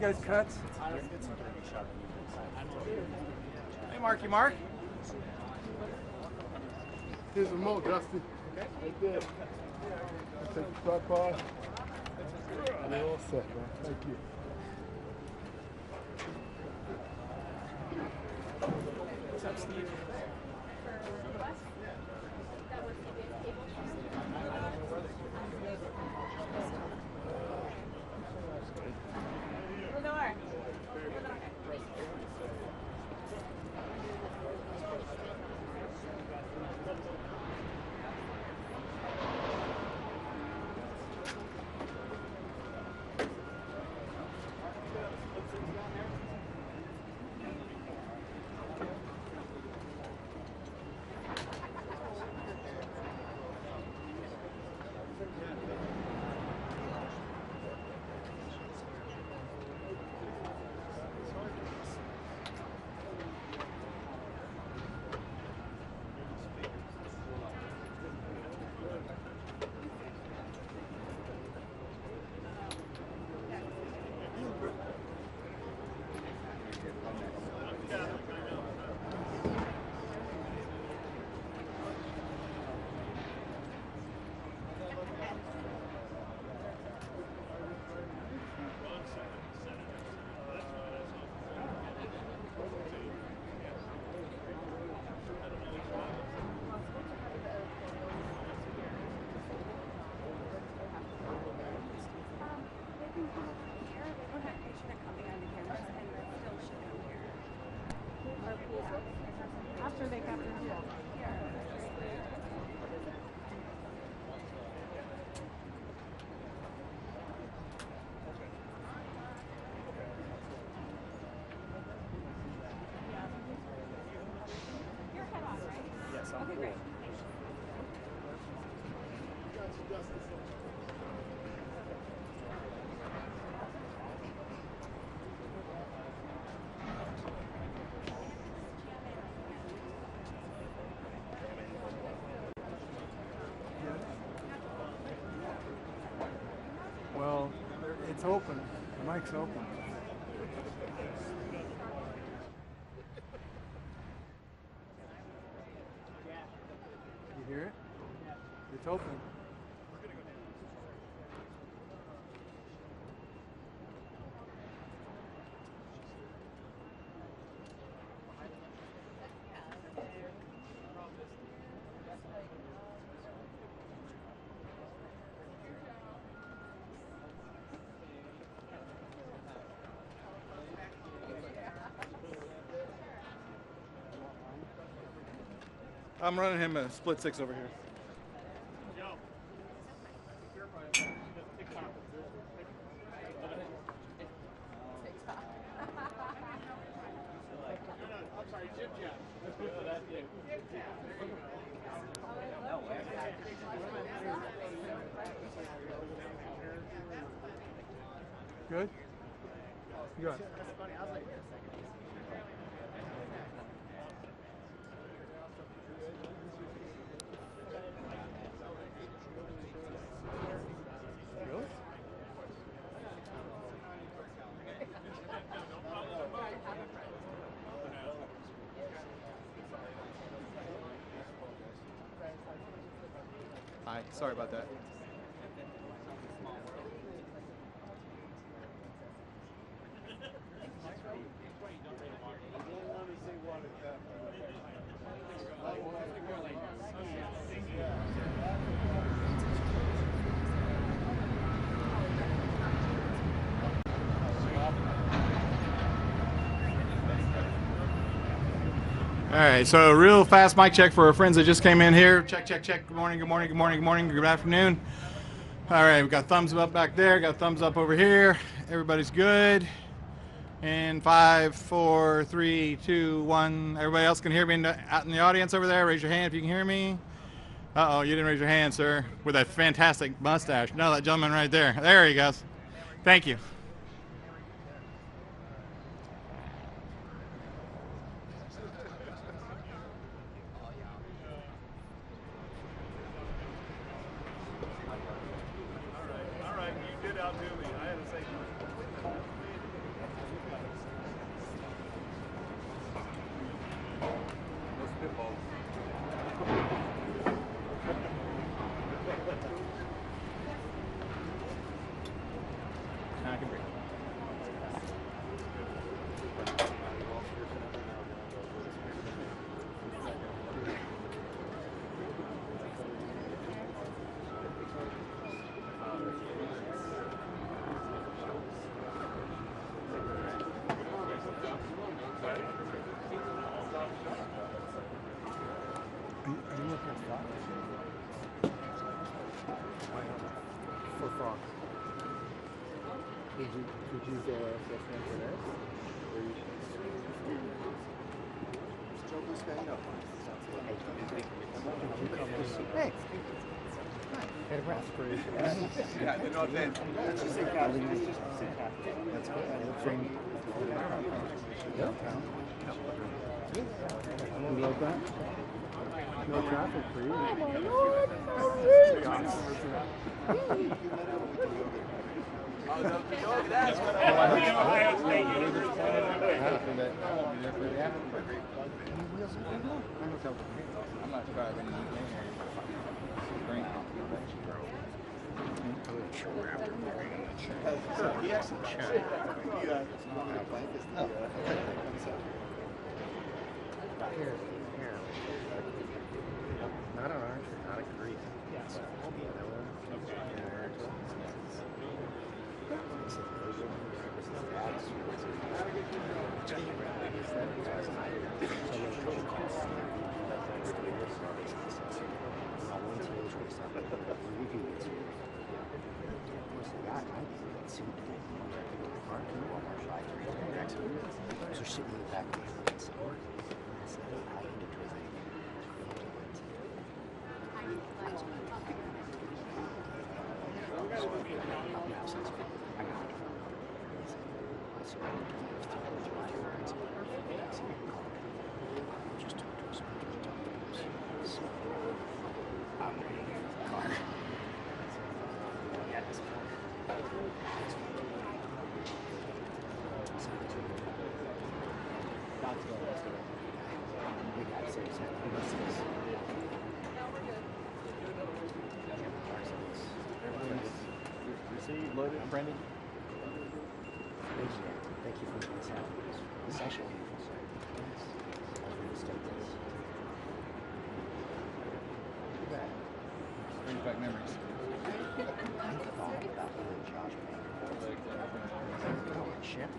guys cuts? Hey, Marky Mark. Here's a remote, Dusty. Right there. Take the tripod. And they're all set, man. Thank you. What's up, Steve? After they got their deal. Your head on, right? Yes, I'm okay, cool. great. Well, it's open. The mic's open. You hear it? It's open. I'm running him a split six over here. Good? You got it. Really? Hi, sorry about that. All right, so real fast mic check for our friends that just came in here. Check, check, check. Good morning, good morning, good morning, good morning, good afternoon. All right, we got thumbs up back there, got thumbs up over here. Everybody's good. And 5, 4, 3, 2, 1. Everybody else can hear me out in the audience over there. Raise your hand if you can hear me. Uh-oh, you didn't raise your hand, sir, with that fantastic mustache. No, that gentleman right there. There he goes. Thank you. can breathe. Are you looking at frogs? For frogs. Could you use a assessment for that? Or you Thanks. That's great. Yeah, you know that. That's good. You love that? No traffic for you. I'm not driving he has some chat. Not an orange, not a green. Yes. So sitting in the back of the store, I said, I had to drive. Loaded, Brendan? Thank you for making this happen. This is actually beautiful. I was really stoked on this. Brings back memories. I thought about you and Josh playing ship.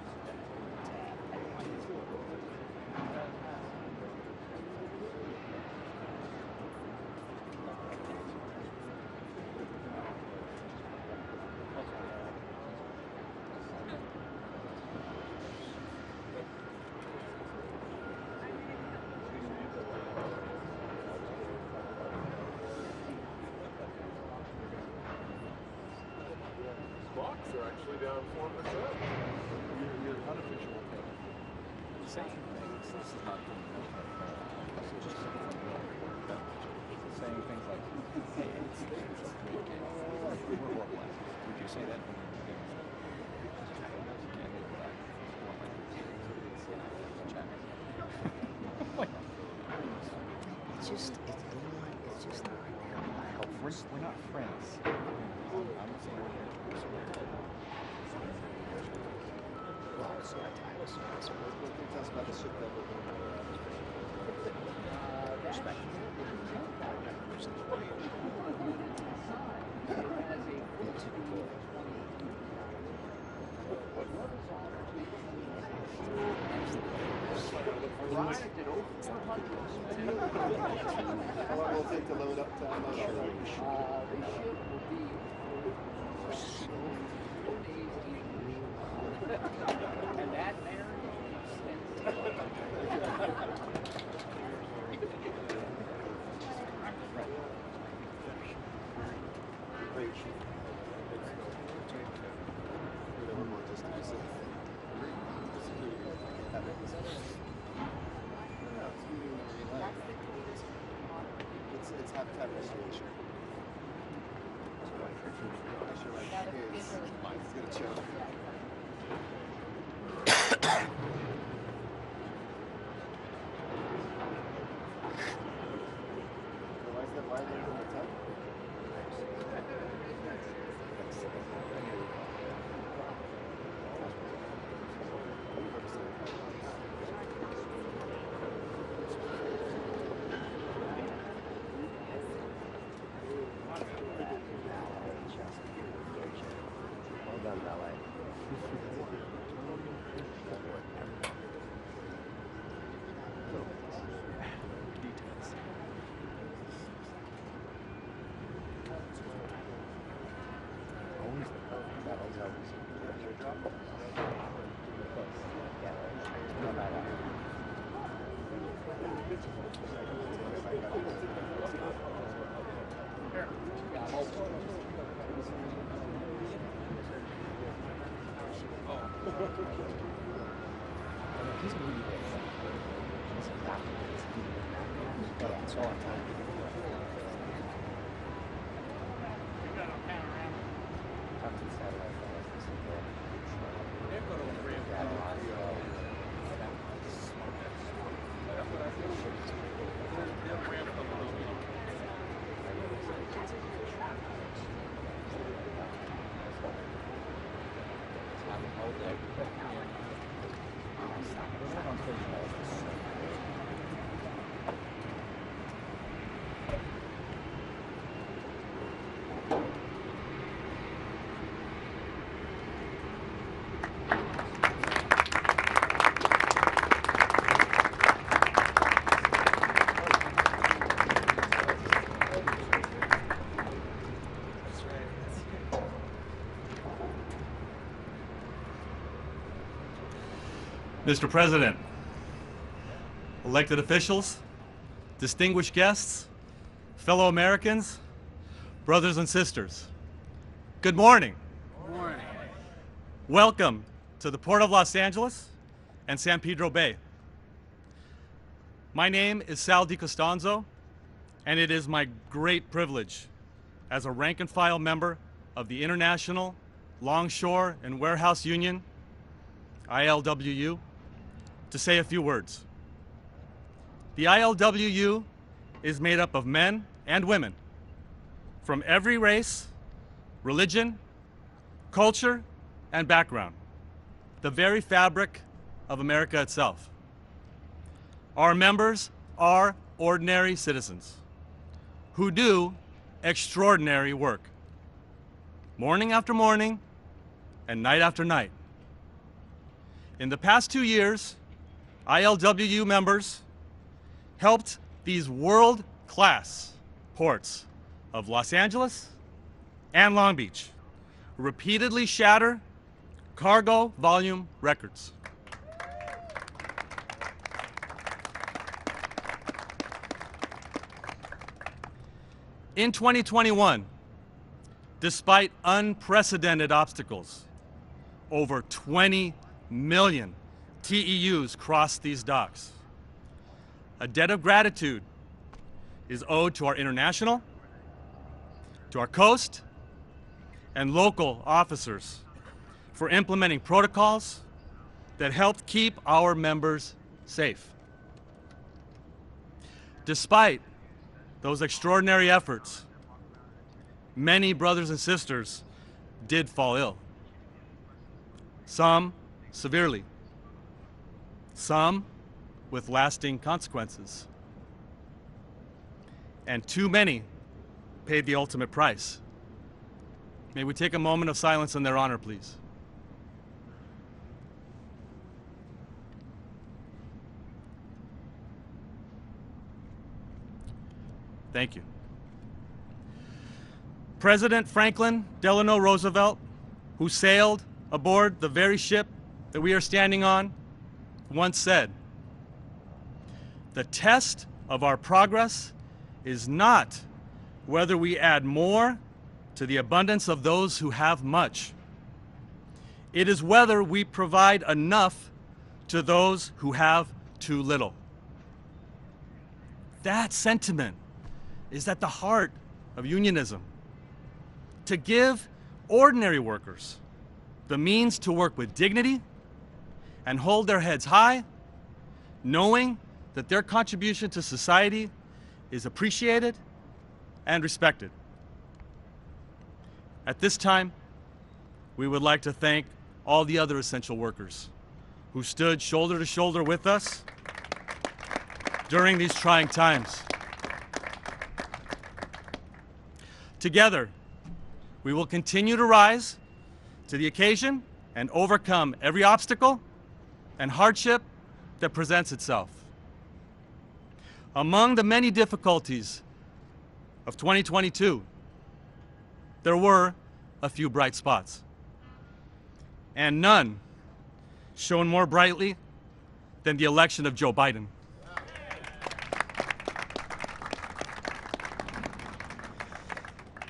Stocks are actually down 4%. Your unofficial thing. Saying things. This is not from this is just saying things like, hey, it's we're horrible at it. Would you say that? It's just, it's just not helpful. We're not friends. I'm saying Well, so I tired. So that's what can you tell us about the ship that we're going to respect. How long will it take to load up to unload? And that there It's habitat restoration. It's gonna choke. Why are they in the tub? He's moving it. He's a doctor. That's all I'm telling you. Talk to the satellite fellas. This is good. They've got a rampant. That's what I said. They're ramped up a little bit. Mr. President, elected officials, distinguished guests, fellow Americans, brothers and sisters, good morning. Good morning. Welcome to the Port of Los Angeles and San Pedro Bay. My name is Sal DiCostanzo, and it is my great privilege as a rank and file member of the International Longshore and Warehouse Union, ILWU, to say a few words. The ILWU is made up of men and women from every race, religion, culture, and background, the very fabric of America itself. Our members are ordinary citizens who do extraordinary work, morning after morning and night after night. In the past 2 years, ILWU members helped these world-class ports of Los Angeles and Long Beach repeatedly shatter cargo volume records. In 2021, despite unprecedented obstacles, over 20 million TEUs crossed these docks. A debt of gratitude is owed to our international, to our coast, and local officers for implementing protocols that helped keep our members safe. Despite those extraordinary efforts, many brothers and sisters did fall ill. Some severely, some with lasting consequences. And too many paid the ultimate price. May we take a moment of silence in their honor, please. Thank you. President Franklin Delano Roosevelt, who sailed aboard the very ship that we are standing on, once said, "The test of our progress is not whether we add more to the abundance of those who have much. It is whether we provide enough to those who have too little." That sentiment is at the heart of unionism. To give ordinary workers the means to work with dignity and hold their heads high, knowing that their contribution to society is appreciated and respected. At this time, we would like to thank all the other essential workers who stood shoulder to shoulder with us during these trying times. Together, we will continue to rise to the occasion and overcome every obstacle and hardship that presents itself. Among the many difficulties of 2022, there were a few bright spots. and none shone more brightly than the election of Joe Biden.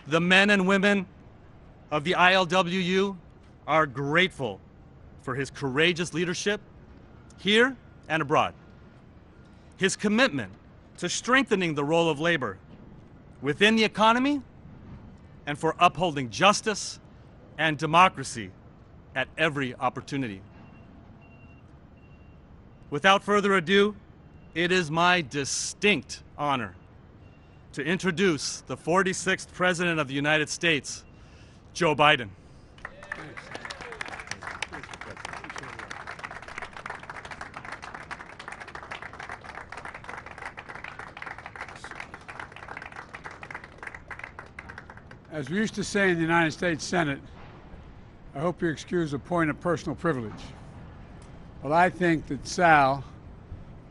The men and women of the ILWU are grateful for his courageous leadership here and abroad, his commitment to strengthening the role of labor within the economy, and for upholding justice and democracy at every opportunity. Without further ado, it is my distinct honor to introduce the 46th President of the United States, Joe Biden. As we used to say in the United States Senate, I hope you excuse a point of personal privilege. But I think that Sal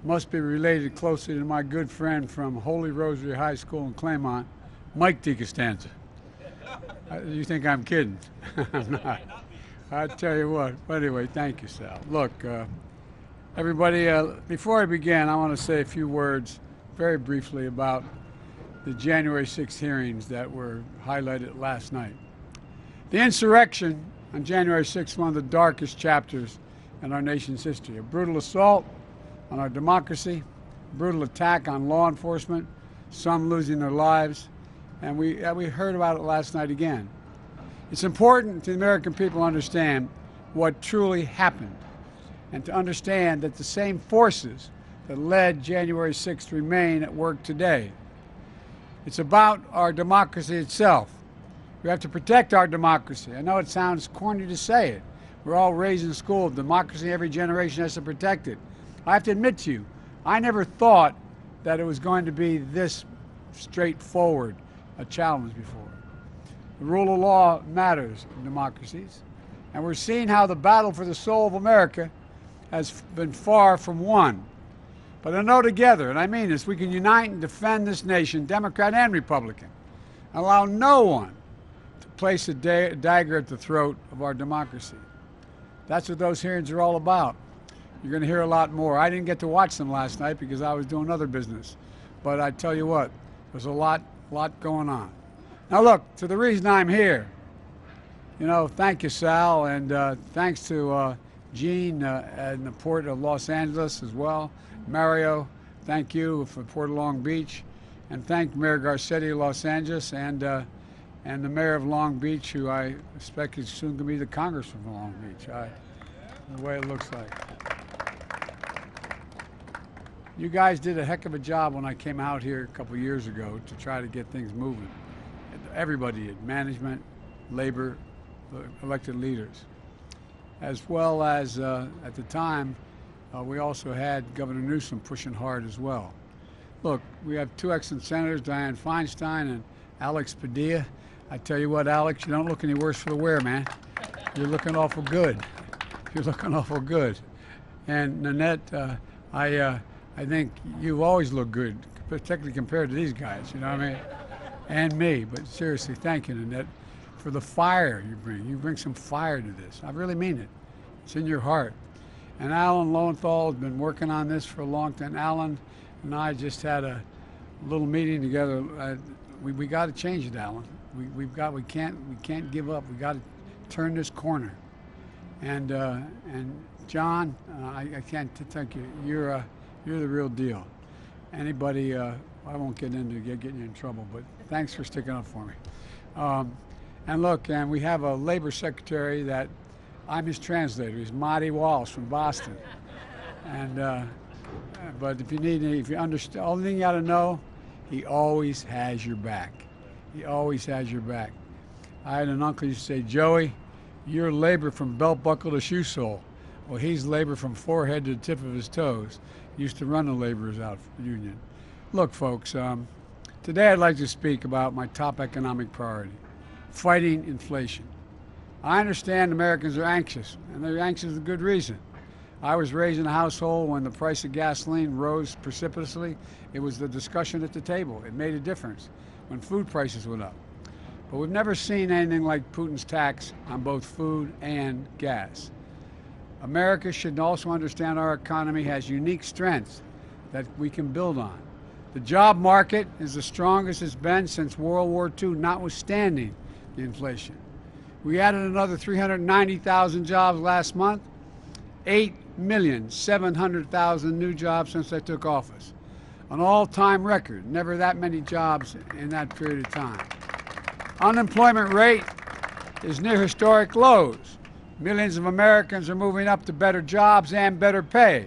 must be related closely to my good friend from Holy Rosary High School in Claymont, Mike DiCostanzo. You think I'm kidding? I'm not. I tell you what. But anyway, thank you, Sal. Look, everybody, before I begin, I want to say a few words very briefly about the January 6th hearings that were highlighted last night. The insurrection on January 6th, one of the darkest chapters in our nation's history. A brutal assault on our democracy, brutal attack on law enforcement, some losing their lives, and we heard about it last night again. It's important to the American people to understand what truly happened and to understand that the same forces that led January 6th remain at work today. It's about our democracy itself. We have to protect our democracy. I know it sounds corny to say it. We're all raised in school. Democracy, every generation has to protect it. I have to admit to you, I never thought that it was going to be this straightforward a challenge before. The rule of law matters in democracies, and we're seeing how the battle for the soul of America has been far from won. But I know together, and I mean this, we can unite and defend this nation, Democrat and Republican, and allow no one to place a dagger at the throat of our democracy. That's what those hearings are all about. You're going to hear a lot more. I didn't get to watch them last night because I was doing other business. But I tell you what, there's a lot going on. Now look, to the reason I'm here, you know, thank you, Sal, and thanks to Gene in the Port of Los Angeles as well. Mario, thank you for Port of Long Beach, and thank Mayor Garcetti of Los Angeles and the Mayor of Long Beach, who I expect is soon going to be the Congressman of Long Beach, the way it looks like. You guys did a heck of a job when I came out here a couple years ago to try to get things moving. Everybody did, management, labor, elected leaders, as well as at the time, we also had Governor Newsom pushing hard as well. Look, we have two excellent senators, Dianne Feinstein and Alex Padilla. I tell you what, Alex, you don't look any worse for the wear, man. You're looking awful good. You're looking awful good. And Nanette, I think you've always looked good, particularly compared to these guys, you know what I mean? And me, but seriously, thank you, Nanette, for the fire you bring. You bring some fire to this. I really mean it. It's in your heart. And Alan Lowenthal has been working on this for a long time. Alan and I just had a little meeting together. We got to change it, Alan. We can't give up. We got to turn this corner. And John, I can't thank you. You're the real deal. Anybody, I won't get into getting you in trouble, but thanks for sticking up for me. And look, and we have a labor secretary that I'm his translator. He's Marty Walsh from Boston. And but if you need any, if you understand, only thing you got to know, he always has your back. He always has your back. I had an uncle who used to say, Joey, you're labor from belt buckle to shoe sole. Well, he's labor from forehead to the tip of his toes. He used to run the laborers out union. Look, folks, today I'd like to speak about my top economic priority, fighting inflation. I understand Americans are anxious, and they're anxious for good reason. I was raised in a household when the price of gasoline rose precipitously. It was the discussion at the table. It made a difference when food prices went up. But we've never seen anything like Putin's tax on both food and gas. America should also understand our economy has unique strengths that we can build on. The job market is the strongest it's been since World War II, notwithstanding the inflation. We added another 390,000 jobs last month, 8,700,000 new jobs since I took office. An all-time record, never that many jobs in that period of time. Unemployment rate is near historic lows. Millions of Americans are moving up to better jobs and better pay.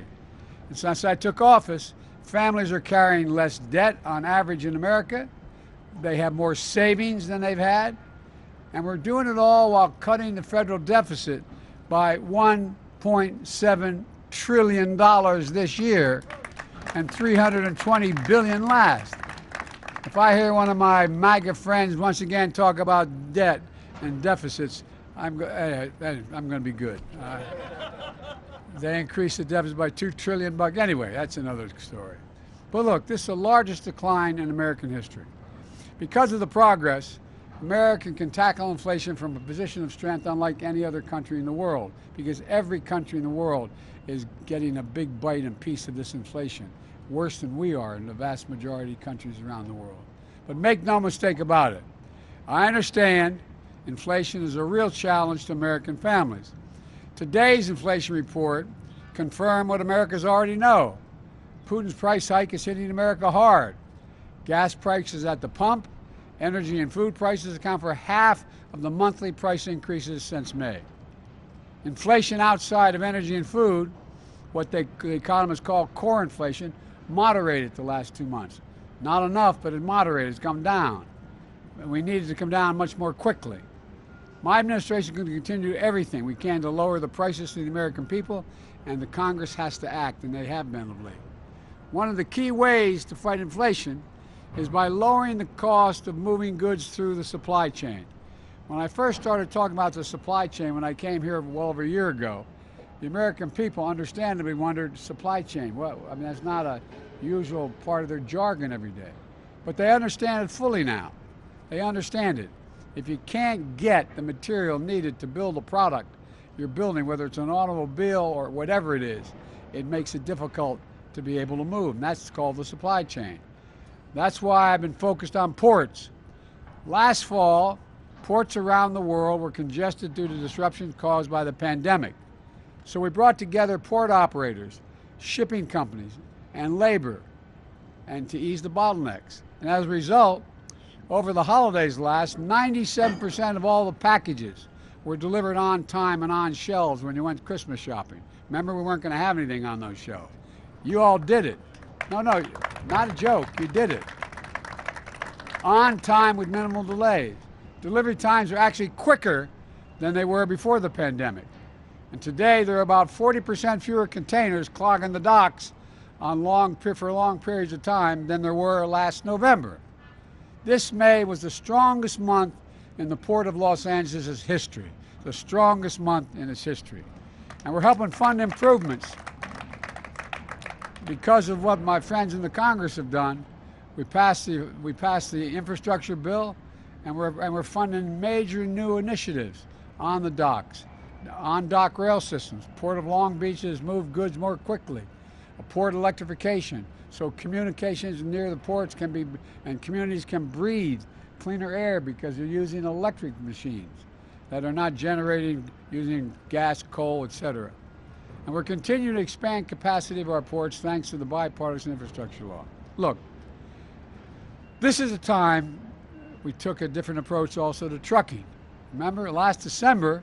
And since I took office, families are carrying less debt on average in America. They have more savings than they've had. And we're doing it all while cutting the federal deficit by $1.7 trillion this year and $320 billion last. If I hear one of my MAGA friends once again talk about debt and deficits, I'm going to be good. They increased the deficit by $2 trillion. Anyway, that's another story. But look, this is the largest decline in American history. Because of the progress, America can tackle inflation from a position of strength unlike any other country in the world, because every country in the world is getting a big bite and piece of this inflation, worse than we are in the vast majority of countries around the world. But make no mistake about it, I understand inflation is a real challenge to American families. Today's inflation report confirmed what Americans already know. Putin's price hike is hitting America hard. Gas prices at the pump, energy and food prices account for half of the monthly price increases since May. Inflation outside of energy and food, what the economists call core inflation, moderated the last 2 months. Not enough, but it moderated, it's come down. And we need it to come down much more quickly. My administration is going to continue everything we can to lower the prices to the American people, and the Congress has to act, and they have been of late. One of the key ways to fight inflation is by lowering the cost of moving goods through the supply chain. When I first started talking about the supply chain, when I came here well over a year ago, the American people understandably wondered, supply chain, well, I mean, that's not a usual part of their jargon every day. But they understand it fully now. They understand it. If you can't get the material needed to build a product you're building, whether it's an automobile or whatever it is, it makes it difficult to be able to move, and that's called the supply chain. That's why I've been focused on ports. Last fall, ports around the world were congested due to disruptions caused by the pandemic. So we brought together port operators, shipping companies, and labor, and to ease the bottlenecks. And as a result, over the holidays last, 97% of all the packages were delivered on time and on shelves when you went Christmas shopping. Remember, we weren't going to have anything on those shelves. You all did it. No, not a joke. You did it. On time with minimal delays. Delivery times are actually quicker than they were before the pandemic. And today, there are about 40% fewer containers clogging the docks for long periods of time than there were last November. This May was the strongest month in the Port of Los Angeles' history, the strongest month in its history. And we're helping fund improvements. Because of what my friends in the Congress have done, we passed the infrastructure bill, and we're funding major new initiatives on the docks, on dock rail systems. Port of Long Beach has moved goods more quickly. A port electrification, so communications near the ports can be, and communities can breathe cleaner air because they're using electric machines that are not generating using gas, coal, etc. And we're continuing to expand capacity of our ports thanks to the bipartisan infrastructure law. Look, this is a time we took a different approach also to trucking. Remember, last December,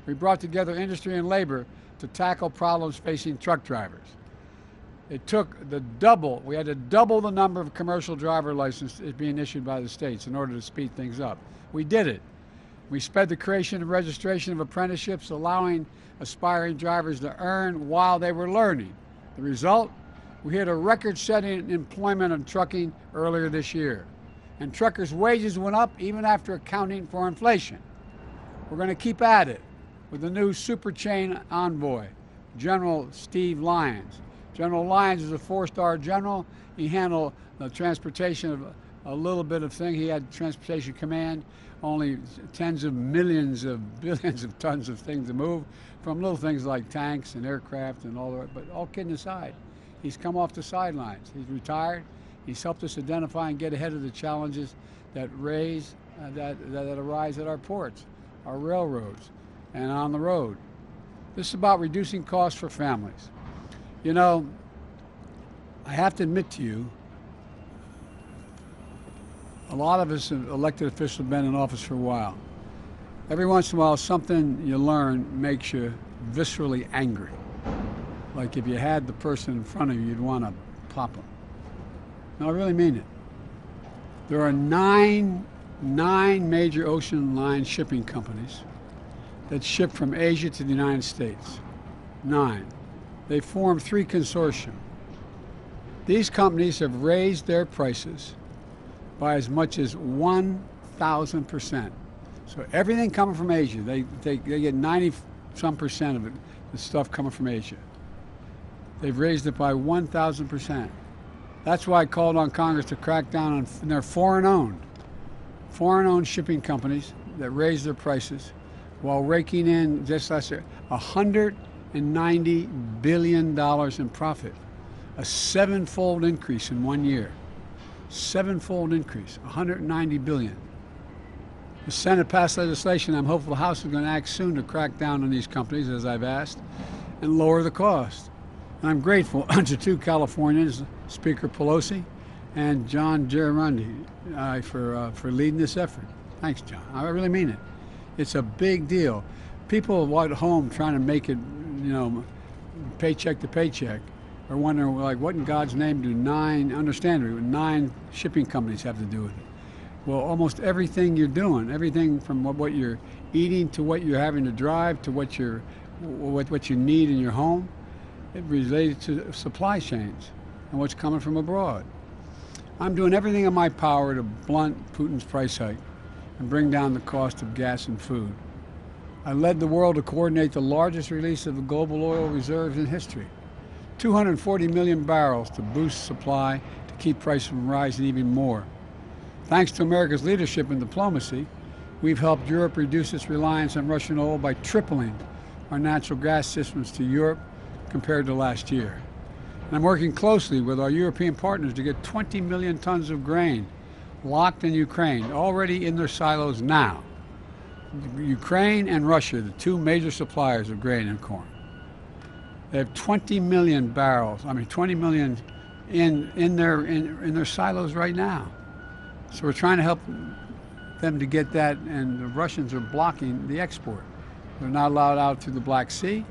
we brought together industry and labor to tackle problems facing truck drivers. It took we had to double the number of commercial driver licenses being issued by the states in order to speed things up. We did it. We sped the creation and registration of apprenticeships, allowing aspiring drivers to earn while they were learning. The result? We hit a record-setting employment of trucking earlier this year. And truckers' wages went up even after accounting for inflation. We're going to keep at it with the new super chain envoy, General Steve Lyons. General Lyons is a 4-star general. He handled the transportation of a little bit of thing. He had transportation command. only tens of millions of billions of tons of things to move, from little things like tanks and aircraft and all that. But all kidding aside, he's come off the sidelines. He's retired. He's helped us identify and get ahead of the challenges that arise at our ports, our railroads, and on the road. This is about reducing costs for families. You know, I have to admit to you, a lot of us elected officials have been in office for a while. Every once in a while, something you learn makes you viscerally angry. Like if you had the person in front of you, you'd want to pop them. No, I really mean it. There are nine major ocean line shipping companies that ship from Asia to the United States. 9. They form 3 consortia. These companies have raised their prices by as much as 1,000%. So everything coming from Asia, they get 90-some% of it, the stuff coming from Asia. They've raised it by 1,000%. That's why I called on Congress to crack down on their foreign-owned shipping companies that raise their prices while raking in just last year $190 billion in profit, a 7-fold increase in 1 year. 7-fold increase, $190 billion. The Senate passed legislation. I'm hopeful the House is going to act soon to crack down on these companies, as I've asked, and lower the cost. And I'm grateful to 2 Californians, Speaker Pelosi and John Gerardi, for leading this effort. Thanks, John. I really mean it. It's a big deal. People at home trying to make it, you know, paycheck to paycheck, are wondering, like, what in God's name do 9 shipping companies have to do with it? Well, almost everything you're doing, everything from what you're eating to what you're having to drive to what you need in your home, it related to supply chains and what's coming from abroad. I'm doing everything in my power to blunt Putin's price hike and bring down the cost of gas and food. I led the world to coordinate the largest release of the global oil reserves in history. 240 million barrels to boost supply to keep prices from rising even more. Thanks to America's leadership in diplomacy, we've helped Europe reduce its reliance on Russian oil by tripling our natural gas systems to Europe compared to last year. And I'm working closely with our European partners to get 20 million tons of grain locked in Ukraine, already in their silos now. Ukraine and Russia, the 2 major suppliers of grain and corn. They have 20 million barrels, 20 million in their silos right now. So we're trying to help them to get that, and the Russians are blocking the export. They're not allowed out through the Black Sea,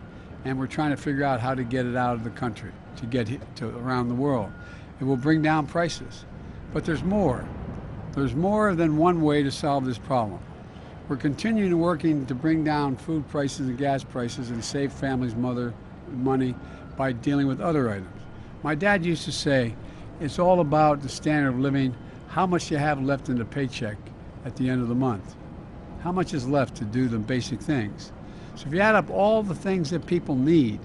and we're trying to figure out how to get it out of the country, to get it to around the world. It will bring down prices. But there's more. There's more than one way to solve this problem. We're continuing working to bring down food prices and gas prices and save families' money by dealing with other items. My dad used to say, it's all about the standard of living, how much you have left in the paycheck at the end of the month. How much is left to do the basic things? So if you add up all the things that people need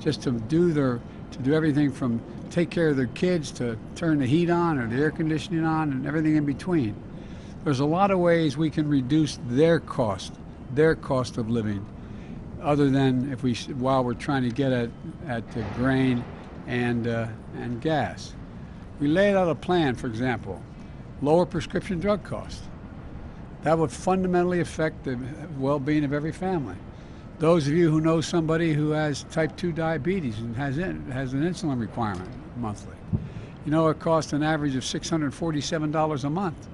just to do everything from take care of their kids to turn the heat on or the air conditioning on and everything in between, there's a lot of ways we can reduce their cost of living, other than while we're trying to get at grain and gas. We laid out a plan, for example, lower prescription drug costs. That would fundamentally affect the well-being of every family. Those of you who know somebody who has type 2 diabetes and has an insulin requirement monthly, you know it costs an average of $647 a month.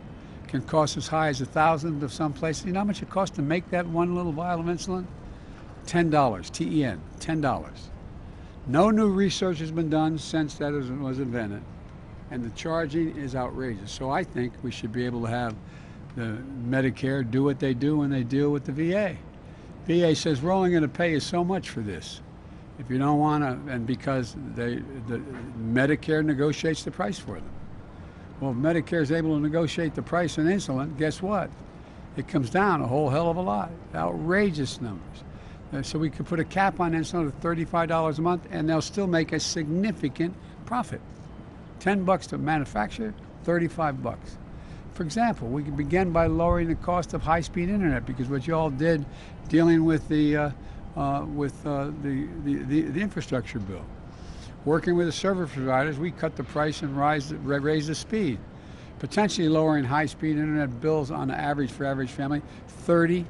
It can cost as high as $1,000 of some places. You know how much it costs to make that one little vial of insulin? $10, T-E-N, $10. No new research has been done since that was invented, and the charging is outrageous. So I think we should be able to have the Medicare do what they do when they deal with the VA. VA says we're only going to pay you so much for this. If you don't want to, and because the Medicare negotiates the price for them. Well, if Medicare is able to negotiate the price on insulin, guess what? It comes down a whole hell of a lot. Outrageous numbers. So we could put a cap on insulin of $35 a month, and they'll still make a significant profit. $10 to manufacture, $35. For example, we can begin by lowering the cost of high-speed internet, because what you all did dealing with the infrastructure bill. Working with the service providers, we cut the price and raise the speed, potentially lowering high-speed internet bills on average for average family $30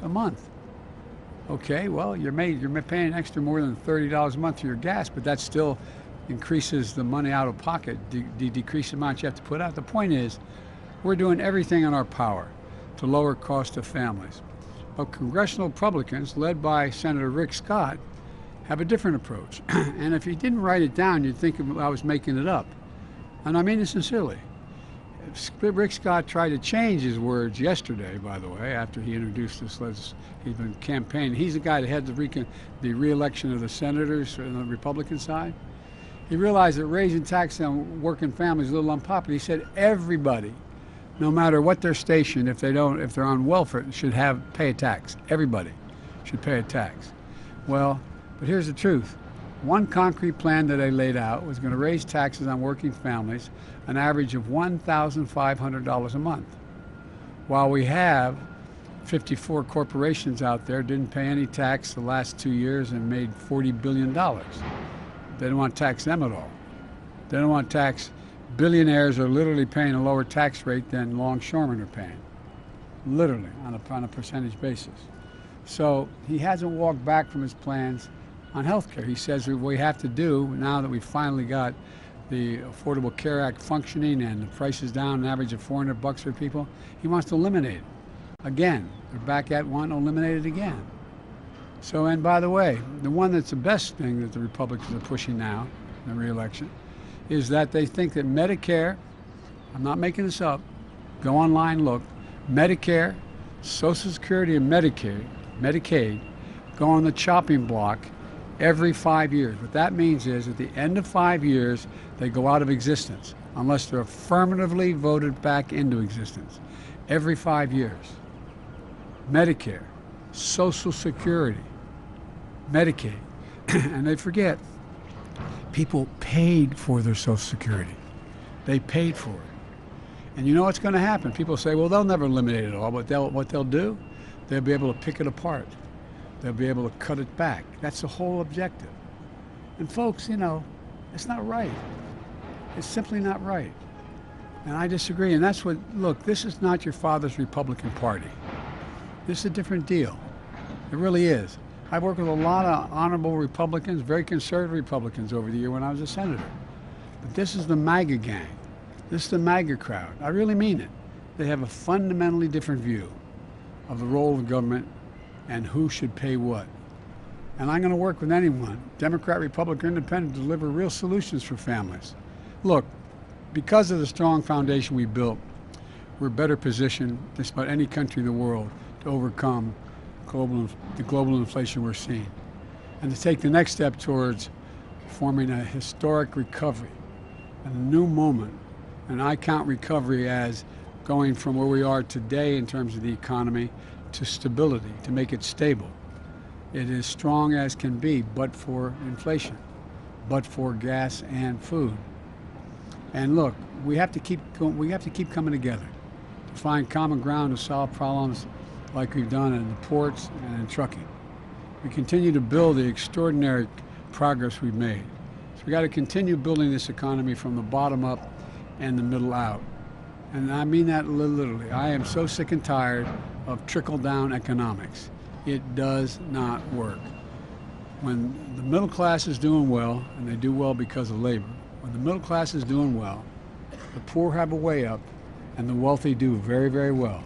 a month. Okay, well, you're paying an extra more than $30 a month for your gas, but that still increases the money out of pocket, decrease the amount you have to put out. The point is, we're doing everything in our power to lower cost of families. But congressional Republicans, led by Senator Rick Scott, have a different approach. And if he didn't write it down, you'd think I was making it up. And I mean it sincerely. Rick Scott tried to change his words yesterday, by the way, after he introduced this list. He's been campaigning. He's the guy that had the re-election of the senators on the Republican side. He realized that raising taxes on working families is a little unpopular. He said everybody, no matter what their station, if they're on welfare, should pay a tax. Everybody should pay a tax. Well, but here's the truth. One concrete plan that they laid out was going to raise taxes on working families an average of $1,500 a month. While we have 54 corporations out there didn't pay any tax the last 2 years and made $40 billion. They don't want to tax them at all. They don't want to tax billionaires are literally paying a lower tax rate than longshoremen are paying, literally on a percentage basis. So he hasn't walked back from his plans on health care. He says what we have to do, now that we've finally got the Affordable Care Act functioning and the price is down an average of $400 for people, he wants to eliminate it. Again, they're back at wanting to eliminate it again. So, and by the way, the one that's the best thing that the Republicans are pushing now in the re-election is that they think that Medicare, I'm not making this up, go online, look, Medicare, Social Security, and Medicaid go on the chopping block every 5 years. What that means is at the end of 5 years, they go out of existence unless they're affirmatively voted back into existence. Every 5 years. Medicare, Social Security, Medicaid. And they forget, people paid for their Social Security. They paid for it. And you know what's going to happen? People say, well, they'll never eliminate it all, but what they'll do, they'll be able to pick it apart. They'll be able to cut it back. That's the whole objective. And folks, you know, it's not right. It's simply not right. And I disagree. And that's what, look, this is not your father's Republican Party. This is a different deal. It really is. I've worked with a lot of honorable Republicans, very conservative Republicans over the year when I was a senator. But this is the MAGA gang. This is the MAGA crowd. I really mean it. They have a fundamentally different view of the role of government and who should pay what. And I'm going to work with anyone, Democrat, Republican, Independent, to deliver real solutions for families. Look, because of the strong foundation we built, we're better positioned than just about any country in the world to overcome the global inflation we're seeing, and to take the next step towards forming a historic recovery, a new moment. And I count recovery as going from where we are today in terms of the economy to stability, to make it stable. It is strong as can be, but for inflation, but for gas and food. And look, we have to keep coming together to find common ground to solve problems like we've done in the ports and in trucking. We continue to build the extraordinary progress we've made. So we got to continue building this economy from the bottom up and the middle out. And I mean that literally. I am so sick and tired of trickle-down economics. It does not work. When the middle class is doing well, and they do well because of labor, when the middle class is doing well, the poor have a way up, and the wealthy do very, very well.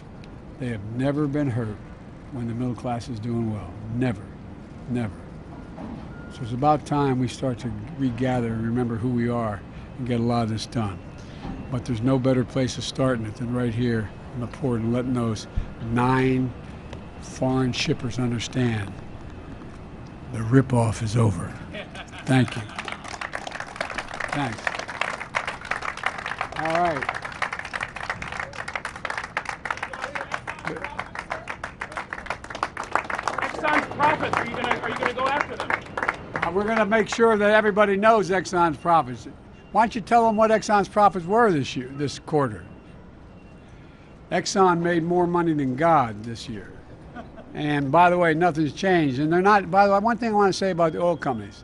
They have never been hurt when the middle class is doing well. Never, never. So it's about time we start to regather and remember who we are and get a lot of this done. But there's no better place to start in it than right here in the port and letting those 9 foreign shippers understand the ripoff is over. Thank you. Thanks. All right. Exxon's profits, are you gonna go after them? We're going to make sure that everybody knows Exxon's profits. Why don't you tell them what Exxon's profits were this quarter? Exxon made more money than God this year. And by the way, nothing's changed. And they're not, by the way, one thing I want to say about the oil companies.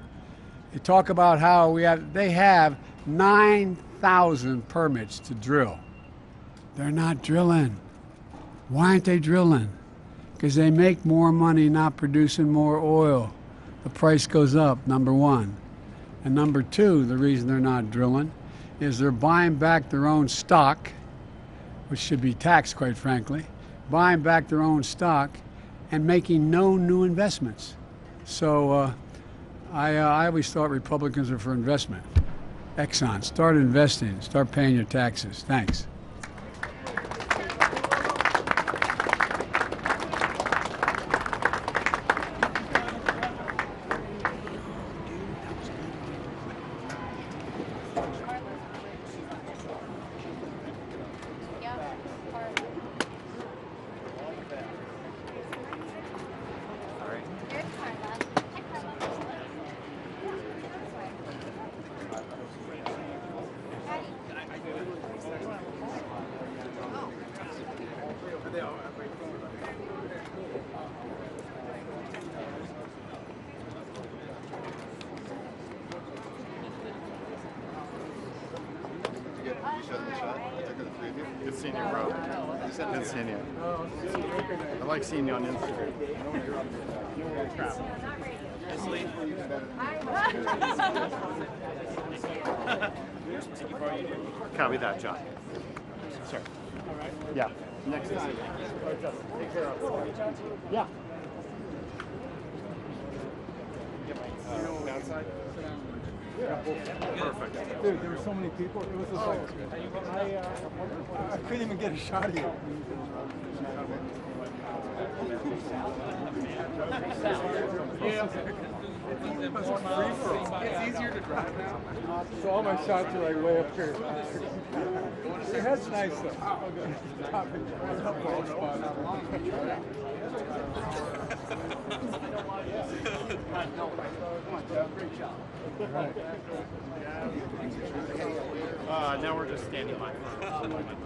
They talk about how they have 9,000 permits to drill. They're not drilling. Why aren't they drilling? Because they make more money not producing more oil. The price goes up, number one. And number two, the reason they're not drilling is they're buying back their own stock, which should be taxed, quite frankly, buying back their own stock and making no new investments. So I always thought Republicans are for investment. Exxon, start investing, start paying your taxes. Thanks. Good seeing you, bro. Good seeing you. I like seeing you on Instagram. Copy that, John. Sure. Yeah. Next to you. Take care of it. Yeah. Downside? Perfect. Dude, there were so many people. It was just like, I couldn't even get a shot of you. It's easier to drive now. So all my shots are like way up here. Your head's nice though. Top bald spot. Now we're just standing by for a moment.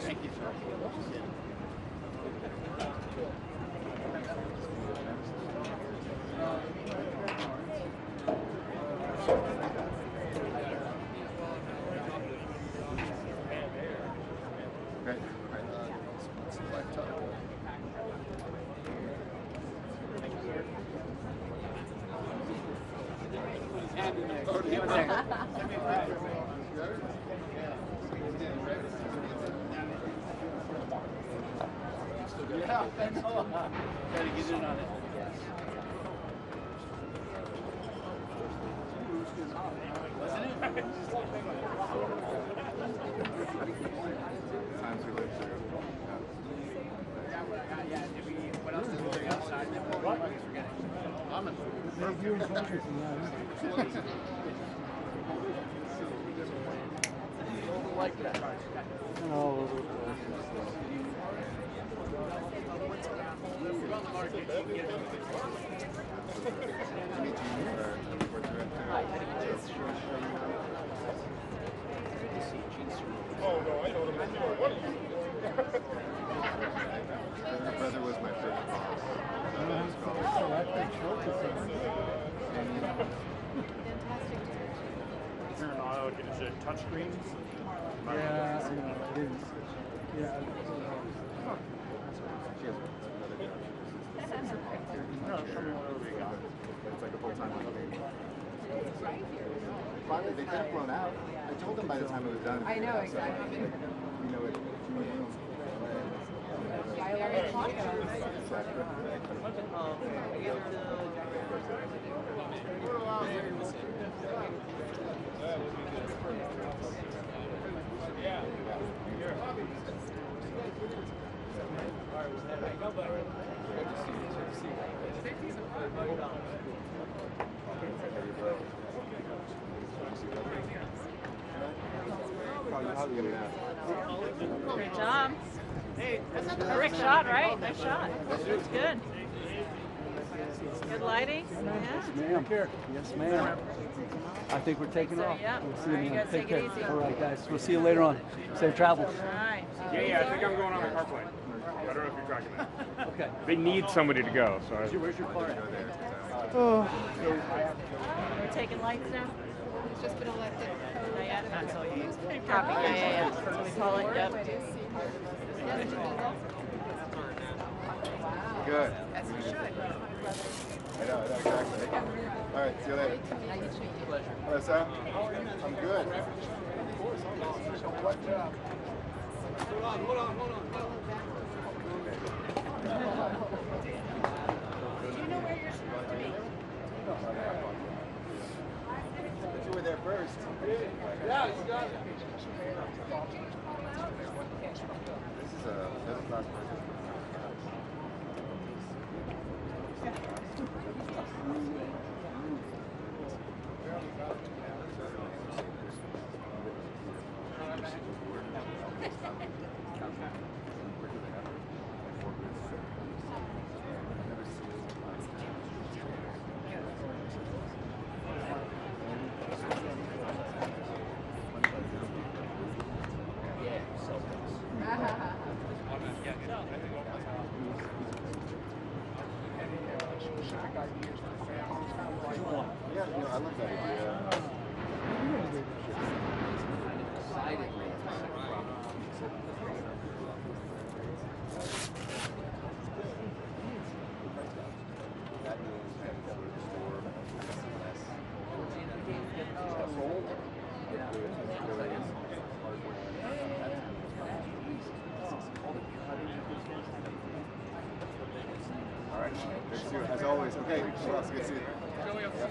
Thank you, sir. Her brother was my first boss. You're an auto, is it touch screens? Yeah, it is. Yeah. It's like a full-time job. Finally, they could have flown out. I told them by the time it was done. I know, exactly. You know, I already talked about it. Great job. Perfect shot, right? Nice shot. That's good. Good lighting? Ma'am. Yes, ma'am. I think we're taking off. yeah. We'll see All right, you, you man. guys take it easy. All right, guys. We'll see you later on. Safe travels. All right. Yeah, I think I'm going on the carpool. I don't know if you're tracking that. Okay. They need somebody to go, so. Where's your car at? We're taking lights now? It's just been elected. That's all you use. Copy, yeah. So we call it, yep. Good. As we should. I know, exactly. All right, see you later. Hello, Sal. I'm good. Do you know where you're supposed to be? You were there first. Yeah, you got it. This is a middle class person. Yeah, you know, I love that idea. All right, good to see you. As always. Okay, well, it's good to see you. Yep.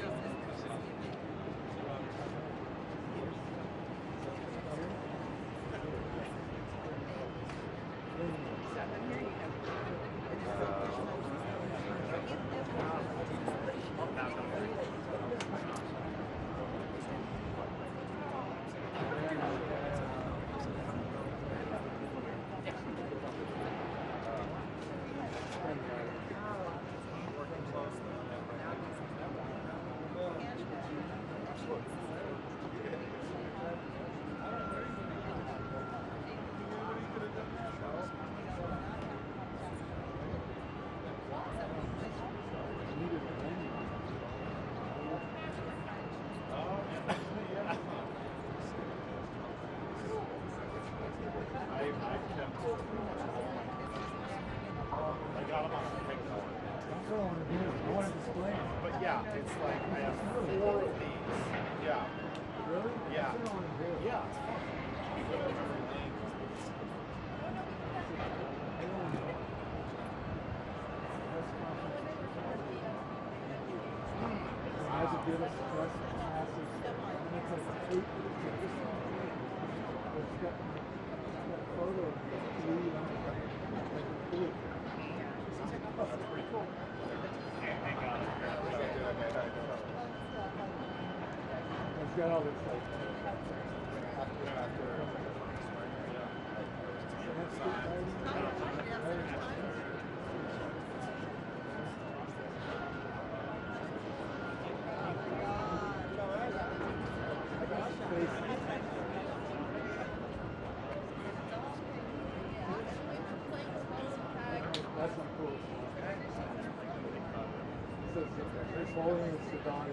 But yeah, it's like I have 4 of these. Yeah. Really? Yeah. Yeah. Got all this like that's not cool. So it's bowling is the Don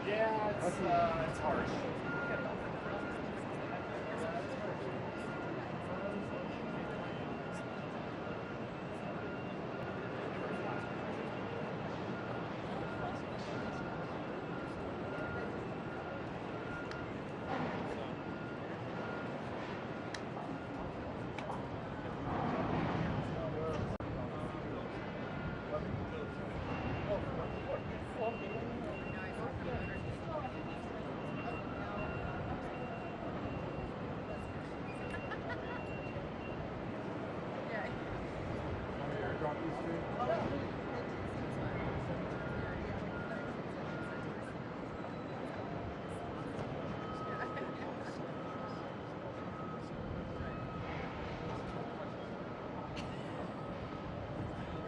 Yeah, it's harsh.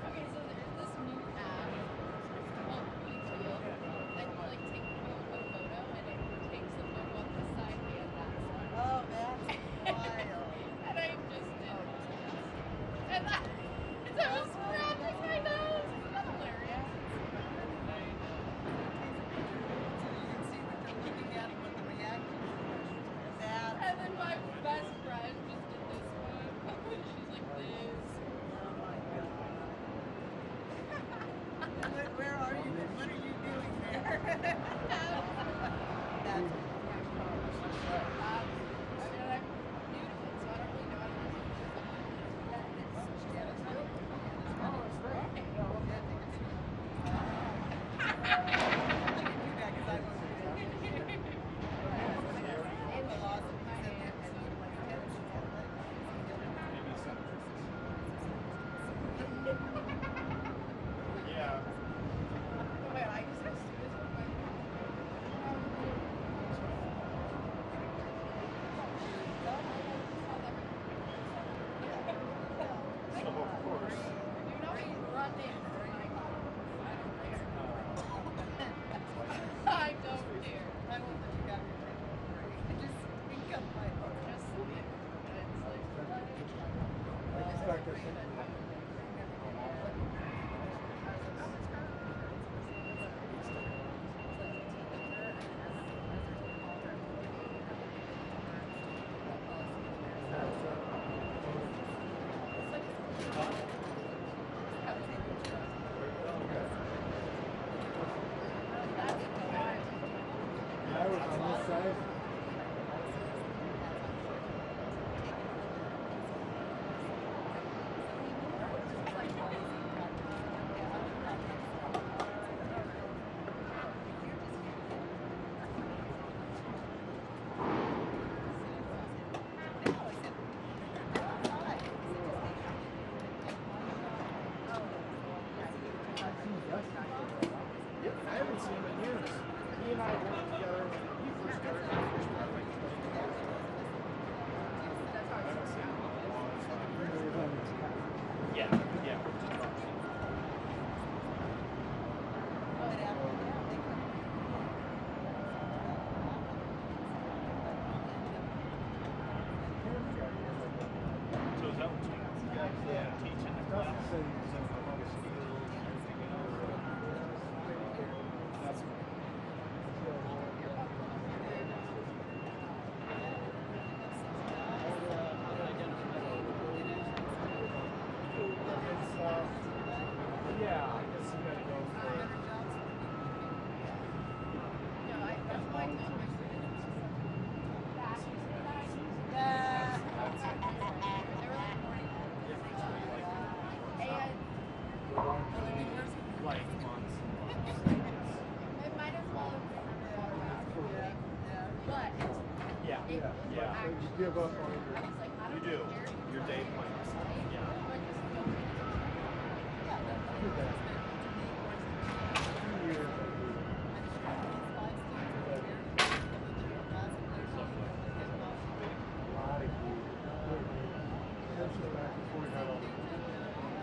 Okay, so there's this new app. It's called Photo, and you like take a photo, and it takes a photo of the side and that side. Oh, that's wild. And I just did one. And I was scratching my nose. Isn't that hilarious? So you can see what they're looking at and what the reaction is. That. And then my best friend just did this one. She's like this. Oh my God. Where are you? What are you doing there? That's And I'm new to it, so I don't really know how to use Yeah. Wait, I just have to do this one. Of course. You know me running. I don't care. I won't let you have your break. I just think of my Just sleep. It's I was on this side. I haven't seen him in years. He and I worked together when he first started. Yeah, yeah. So is that what you guys teaching the class? Yeah, I guess you gotta go for it Yeah. actually You give up on your. I was like, I You don't do. know where Your day plans. but